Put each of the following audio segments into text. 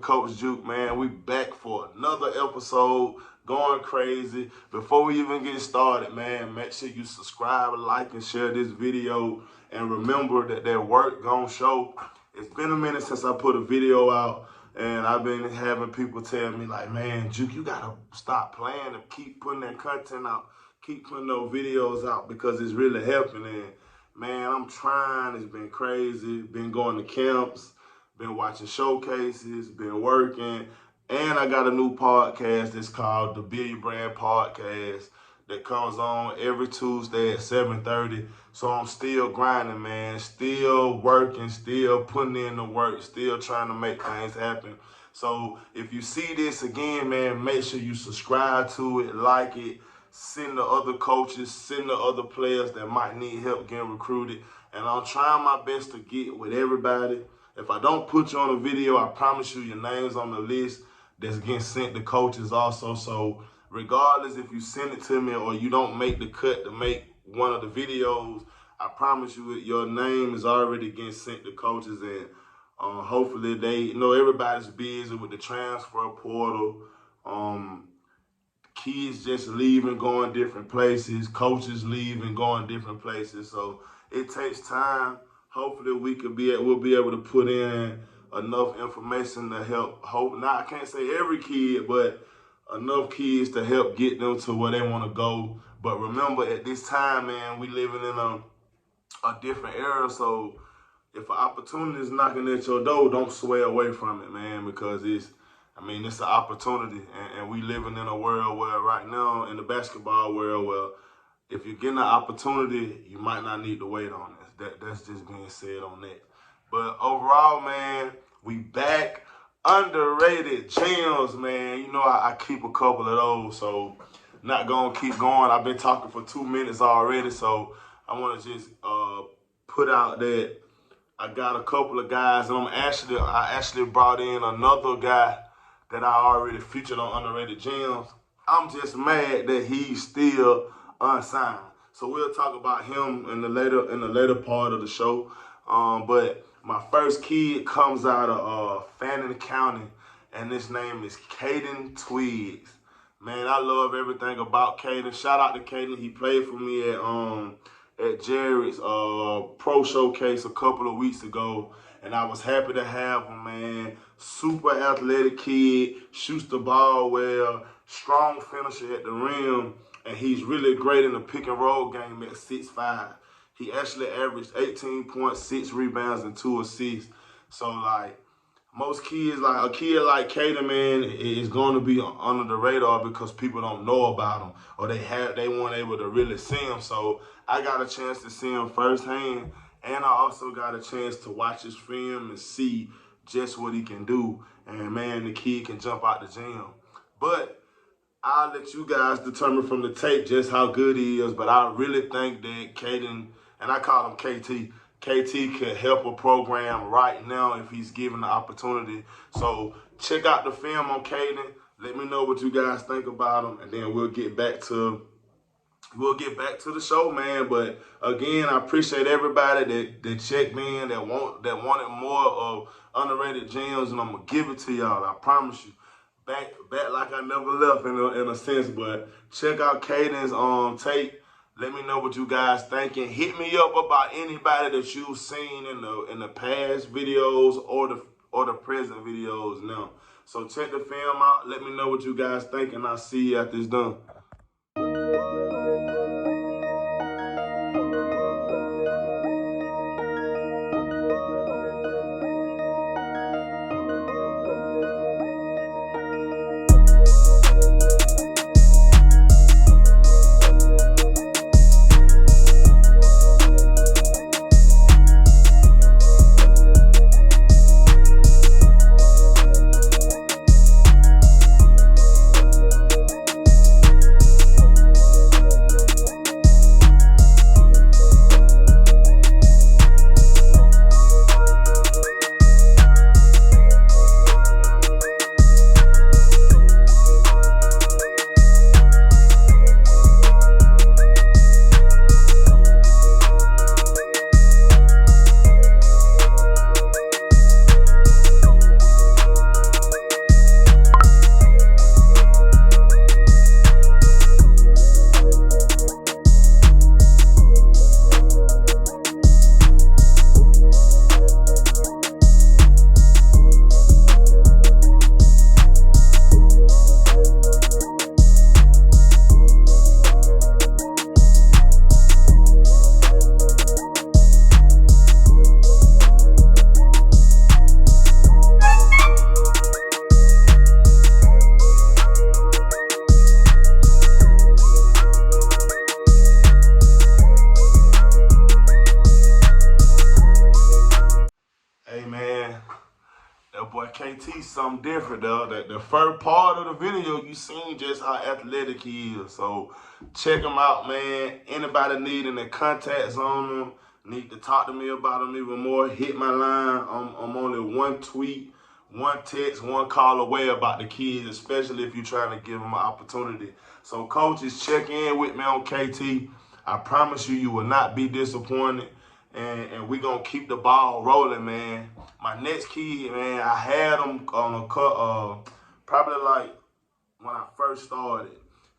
Coach Juke, man. We back for another episode, going crazy. Before we even get started, man, make sure you subscribe, like, and share this video. And remember that work gon' show. It's been a minute since I put a video out, and I've been having people tell me, like, man, Juke, you gotta stop playing and keep putting that content out. Keep putting those videos out because it's really helping. And, man, I'm trying. It's been crazy. Been going to camps. Been watching showcases, been working, and I got a new podcast that's called the Billion Brand Podcast that comes on every Tuesday at 7:30. So I'm still grinding, man, still working, still putting in the work, still trying to make things happen. So if you see this again, man, make sure you subscribe to it, like it, send the other coaches, send the other players that might need help getting recruited. And I'm trying my best to get with everybody. If I don't put you on a video, I promise you your name's on the list that's getting sent to coaches also. So regardless if you send it to me or you don't make the cut to make one of the videos, I promise you your name is already getting sent to coaches. And hopefully everybody's busy with the transfer portal. Kids just leaving, going different places. Coaches leaving, going different places. So it takes time. Hopefully we'll be able to put in enough information to help. I can't say every kid, but enough kids to help get them to where they want to go. But remember, at this time, man, we living in a different era. So if an opportunity is knocking at your door, don't sway away from it, man, because it's an opportunity. And we living in a world where right now, in the basketball world, where if you're getting an opportunity, you might not need to wait on it. That's just being said on that. But overall, man, we back. Underrated gems, man. You know I keep a couple of those, so not gonna keep going. I've been talking for 2 minutes already, so I want to just put out that I got a couple of guys, and I actually brought in another guy that I already featured on Underrated Gems. I'm just mad that he's still unsigned. So we'll talk about him in the later part of the show. But my first kid comes out of Fannin County, and his name is Kaeden Twigs. Man, I love everything about Kaeden. Shout out to Kaeden. He played for me at Jared's pro showcase a couple of weeks ago, and I was happy to have him, man. Super athletic kid, shoots the ball well, strong finisher at the rim. And he's really great in the pick and roll game at 6'5". He actually averaged 18.6 rebounds and 2 assists. So, like, most kids, like a kid like Kaeden, man, is going to be under the radar because people don't know about him or they weren't able to really see him. So I got a chance to see him firsthand, and I also got a chance to watch his film and see just what he can do. And, man, the kid can jump out the gym. But I'll let you guys determine from the tape just how good he is, but I really think that Kaeden, and I call him KT could help a program right now if he's given the opportunity. So check out the film on Kaeden. Let me know what you guys think about him, and then we'll get back to the show, man. But again, I appreciate everybody that checked in, that wanted more of Underrated Gems, and I'm gonna give it to y'all. I promise you. Back like I never left in a sense. But check out Kaeden's tape. Let me know what you guys thinking. Hit me up about anybody that you've seen in the past videos or the present videos now. So check the film out. Let me know what you guys think, and I'll see you after it's done. KT something different, though. The first part of the video, you seen just how athletic he is. So check him out, man. Anybody needing the contacts on him, need to talk to me about him even more, hit my line. I'm only one tweet, one text, one call away about the kids, especially if you're trying to give them an opportunity. So coaches, check in with me on KT. I promise you will not be disappointed. And we're going to keep the ball rolling, man. My next kid, man, I had him on a cut, probably like when I first started.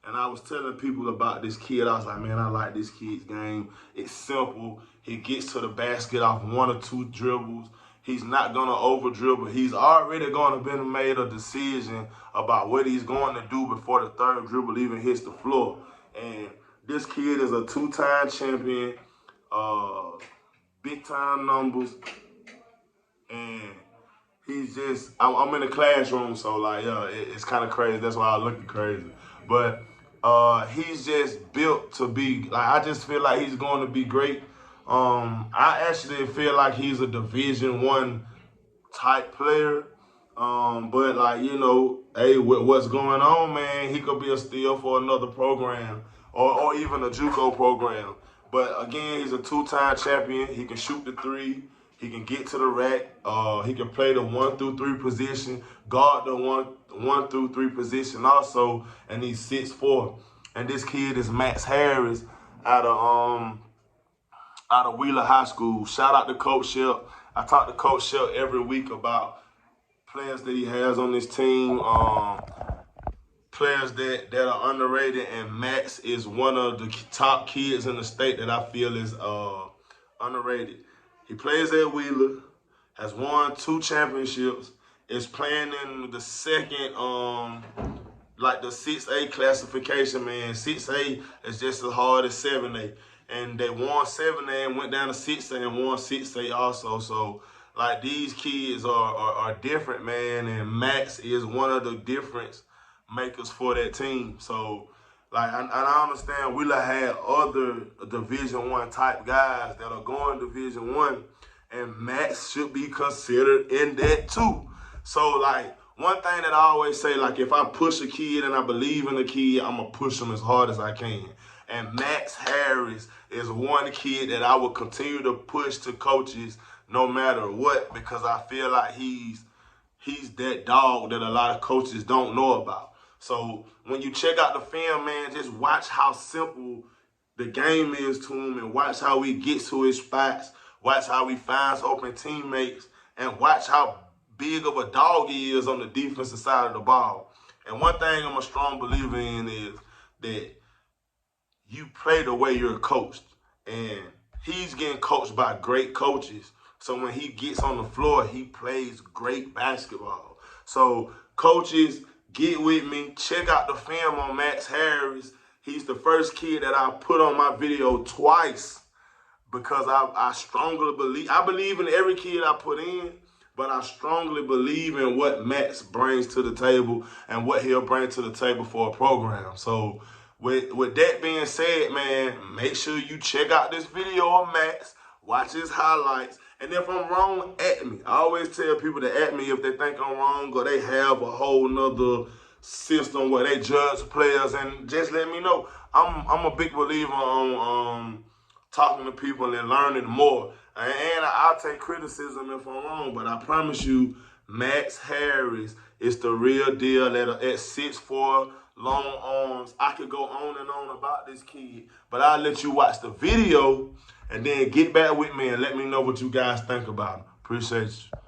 And I was telling people about this kid. I was like, man, I like this kid's game. It's simple. He gets to the basket off 1 or 2 dribbles. He's not going to over-dribble. He's already going to be made a decision about what he's going to do before the 3rd dribble even hits the floor. And this kid is a 2-time champion, big-time numbers, and he's just, I'm in the classroom, so like, yeah, it's kind of crazy. That's why I look crazy. But he's just built to be, like, I just feel like he's going to be great. I actually feel like he's a Division I type player. But like, you know, hey, with what's going on, man, he could be a steal for another program or even a JUCO program. But again, he's a 2-time champion. He can shoot the 3. He can get to the rack. He can play the 1 through 3 position, guard the 1 through 3 position also, and he's 6'4". And this kid is Max Harris out of Wheeler High School. Shout out to Coach Shep. I talk to Coach Shep every week about players that he has on this team, players that are underrated, and Max is one of the top kids in the state that I feel is underrated. He plays at Wheeler, has won 2 championships, is playing in the second, like the 6A classification, man. 6A is just as hard as 7A. And they won 7A and went down to 6A and won 6A also. So, like, these kids are different, man, and Max is one of the difference makers for that team. So, like, I understand Wheeler had other Division I type guys that are going Division I, and Max should be considered in that too. So, like, one thing that I always say, like, if I push a kid and I believe in the kid, I'm going to push him as hard as I can. And Max Harris is one kid that I will continue to push to coaches no matter what, because I feel like he's that dog that a lot of coaches don't know about. So when you check out the film, man, just watch how simple the game is to him, and watch how he gets to his spots, watch how he finds open teammates, and watch how big of a dog he is on the defensive side of the ball. And one thing I'm a strong believer in is that you play the way you're coached. And he's getting coached by great coaches. So when he gets on the floor, he plays great basketball. So coaches, get with me. Check out the film on Max Harris. He's the first kid that I put on my video twice, because I strongly believe, I believe in every kid I put in, but I strongly believe in what Max brings to the table and what he'll bring to the table for a program. So with that being said, man, make sure you check out this video of Max, watch his highlights, and if I'm wrong, at me. I always tell people to at me if they think I'm wrong or they have a whole nother system where they judge players, and just let me know. I'm a big believer on talking to people and learning more. And I'll take criticism if I'm wrong, but I promise you, Max Harris is the real deal at 6'4", long arms. I could go on and on about this kid, but I'll let you watch the video and then get back with me and let me know what you guys think about him. Appreciate you.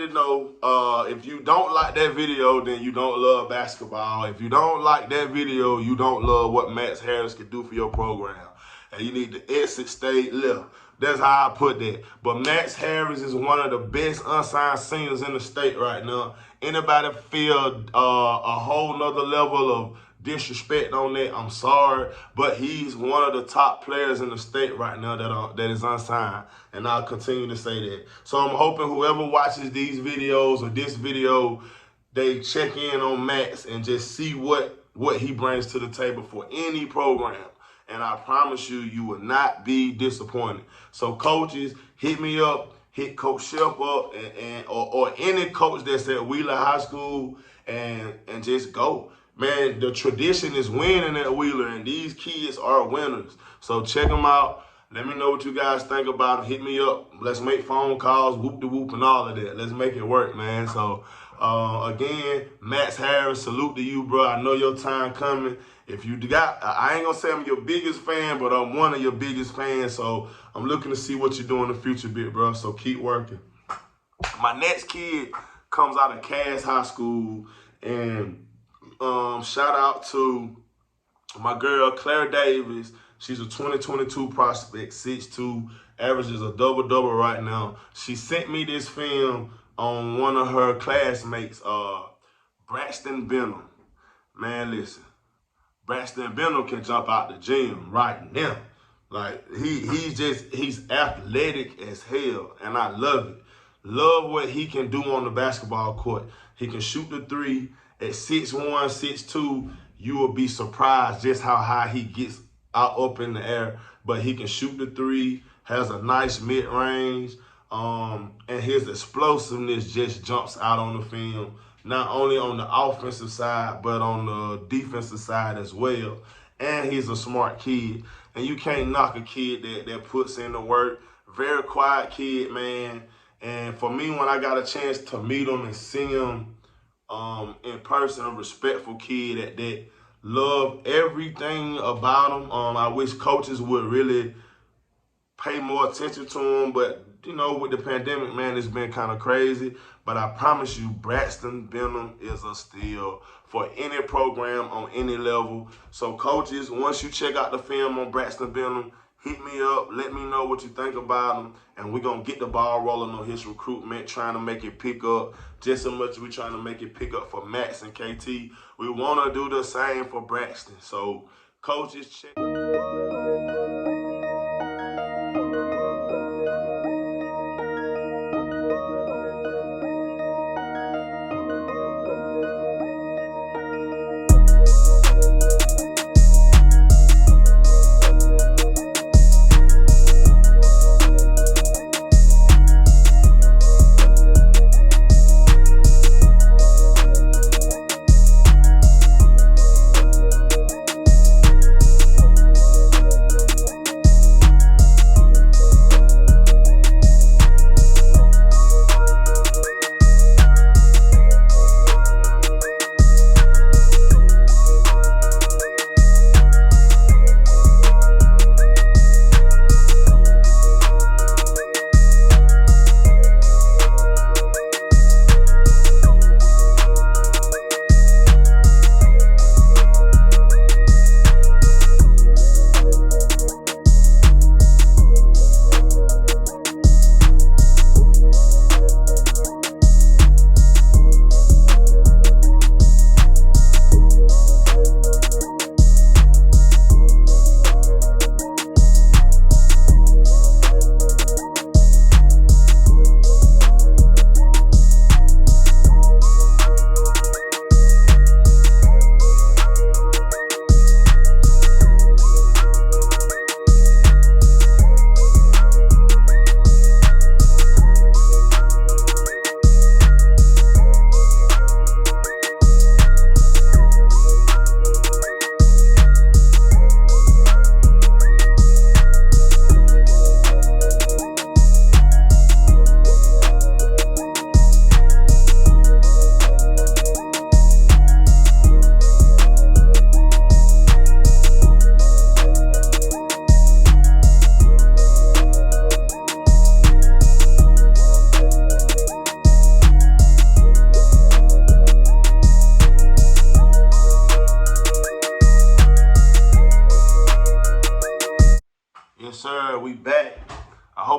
already know, if you don't like that video, then you don't love basketball. If you don't like that video, you don't love what Max Harris can do for your program. And you need to exit stage left. That's how I put that. But Max Harris is one of the best unsigned seniors in the state right now. Anybody feel a whole nother level of disrespect on that, I'm sorry, but he's one of the top players in the state right now that is unsigned, and I'll continue to say that. So I'm hoping whoever watches these videos or this video, they check in on Max and just see what he brings to the table for any program. And I promise you, you will not be disappointed. So coaches, hit me up, hit Coach Shep up, or any coach that's at Wheeler High School, and just go. Man, the tradition is winning at Wheeler, and these kids are winners. So check them out. Let me know what you guys think about them. Hit me up. Let's make phone calls, whoop-de-whoop, and all of that. Let's make it work, man. So, again, Max Harris, salute to you, bro. I know your time coming. If you got, I ain't going to say I'm your biggest fan, but I'm one of your biggest fans. So I'm looking to see what you do in the future, big bro. So keep working. My next kid comes out of Cass High School, and shout out to my girl, Claire Davis. She's a 2022 prospect, 6'2", averages a double-double right now. She sent me this film on one of her classmates, Braxton Benham. Man, listen, Braxton Benham can jump out the gym right now. Like, he's athletic as hell, and I love it. Love what he can do on the basketball court. He can shoot the three. At 6'1", 6'2", you will be surprised just how high he gets out up in the air. But he can shoot the three, has a nice mid-range, and his explosiveness just jumps out on the film, not only on the offensive side, but on the defensive side as well. And he's a smart kid. And you can't knock a kid that puts in the work. Very quiet kid, man. And for me, when I got a chance to meet him and see him in person, a respectful kid that love everything about him. I wish coaches would really pay more attention to him, but you know, with the pandemic, man, it's been kind of crazy. But I promise you, Braxton Benham is a steal for any program on any level. So coaches, once you check out the film on Braxton Benham, hit me up, let me know what you think about him, and we're going to get the ball rolling on his recruitment, trying to make it pick up just as much as we're trying to make it pick up for Max and KT. We want to do the same for Braxton. So, coaches, check.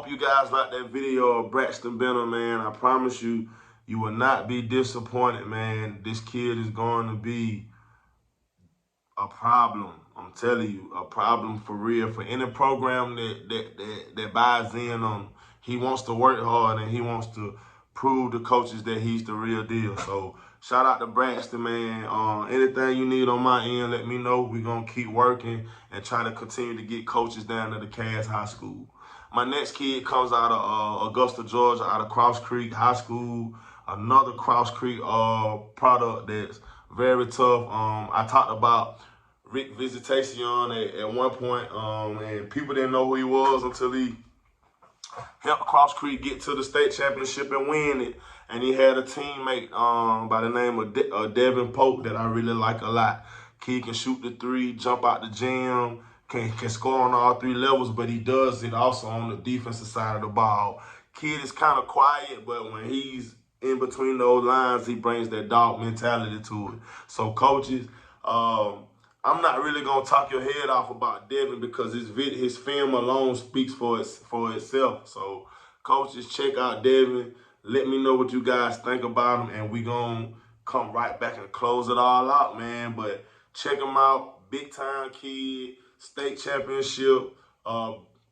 hope you guys like that video of Braxton Benham, man. I promise you, you will not be disappointed, man. This kid is going to be a problem. I'm telling you, a problem for real. For any program that buys in on him, he wants to work hard and he wants to prove to coaches that he's the real deal. So shout out to Braxton, man. Anything you need on my end, let me know. We're going to keep working and try to continue to get coaches down to the Cass High School. My next kid comes out of Augusta, Georgia, out of Cross Creek High School. Another Cross Creek product that's very tough. I talked about Rick Visitation at one point, and people didn't know who he was until he helped Cross Creek get to the state championship and win it. And he had a teammate by the name of Devin that I really like a lot. Kid can shoot the three, jump out the gym, can score on all three levels, but he does it also on the defensive side of the ball. Kid is kind of quiet, but when he's in between those lines, he brings that dog mentality to it. So coaches, I'm not really gonna talk your head off about Devin because his film alone speaks for itself. So coaches, check out Devin. Let me know what you guys think about him, and we gonna come right back and close it all out, man. But check him out, big time kid, state championship,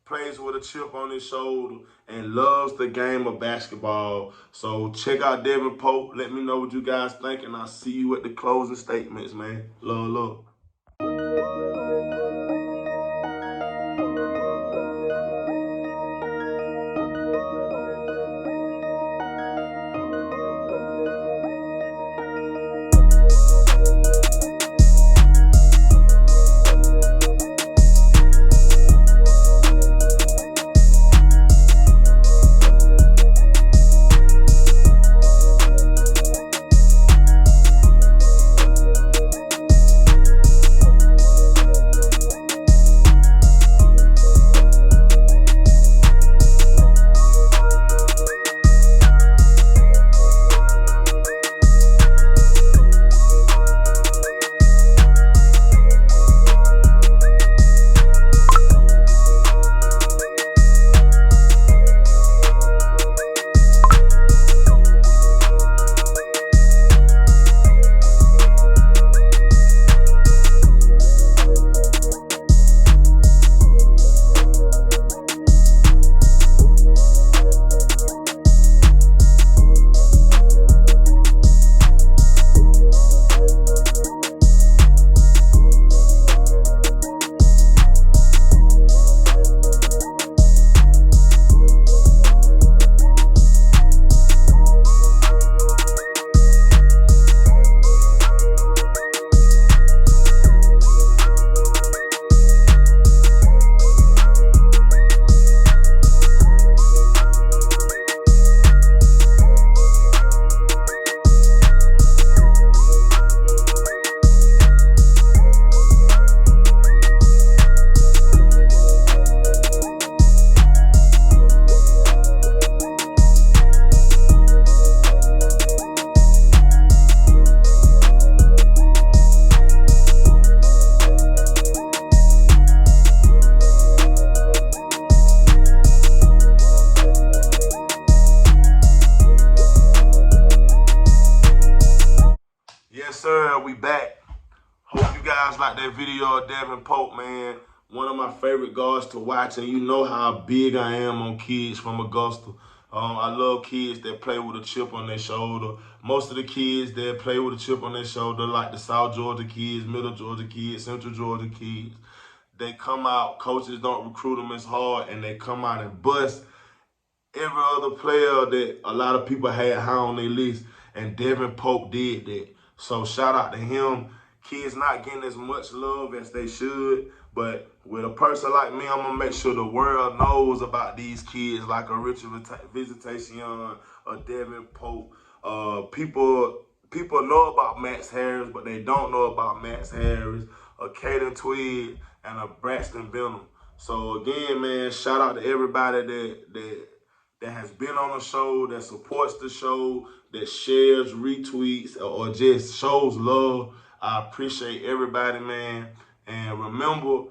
plays with a chip on his shoulder, and loves the game of basketball. So check out Devin Pope. Let me know what you guys think, and I'll see you at the closing statements, man. Love, love. We back. Hope you guys like that video of Devin Pope, man. One of my favorite guards to watch, and you know how big I am on kids from Augusta. I love kids that play with a chip on their shoulder. Most of the kids that play with a chip on their shoulder, like the South Georgia kids, Middle Georgia kids, Central Georgia kids, they come out, coaches don't recruit them as hard, and they come out and bust every other player that a lot of people had high on their list, and Devin Pope did that. So shout out to him. Kids not getting as much love as they should, but with a person like me, I'm going to make sure the world knows about these kids like a Richard Visitation, a Devin Pope. People know about Max Harris, but they don't know about Max Harris, a Kaeden Twig, and a Braxton Benham. So again, man, shout out to everybody that has been on the show, that supports the show, that shares, retweets, or just shows love. I appreciate everybody, man. And remember,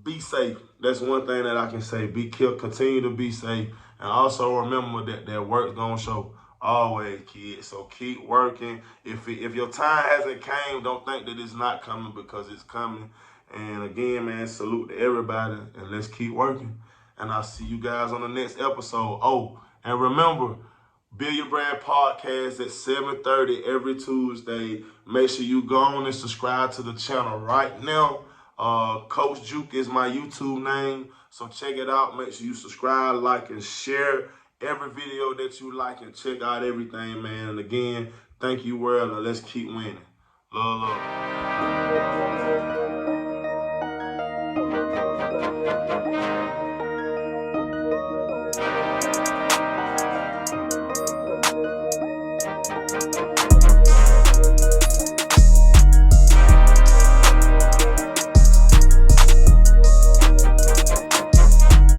be safe. That's one thing that I can say. Be careful, continue to be safe. And also remember that work's gonna show. Always, kids. So keep working. If your time hasn't came, don't think that it's not coming, because it's coming. And again, man, salute to everybody, and let's keep working. And I'll see you guys on the next episode. Oh, and remember, Build Your Brand Podcast at 7:30 every Tuesday. Make sure you go on and subscribe to the channel right now. Coach Juke is my YouTube name, so check it out. Make sure you subscribe, like, and share every video that you like, and check out everything, man. And again, thank you, world, and let's keep winning. Love, love.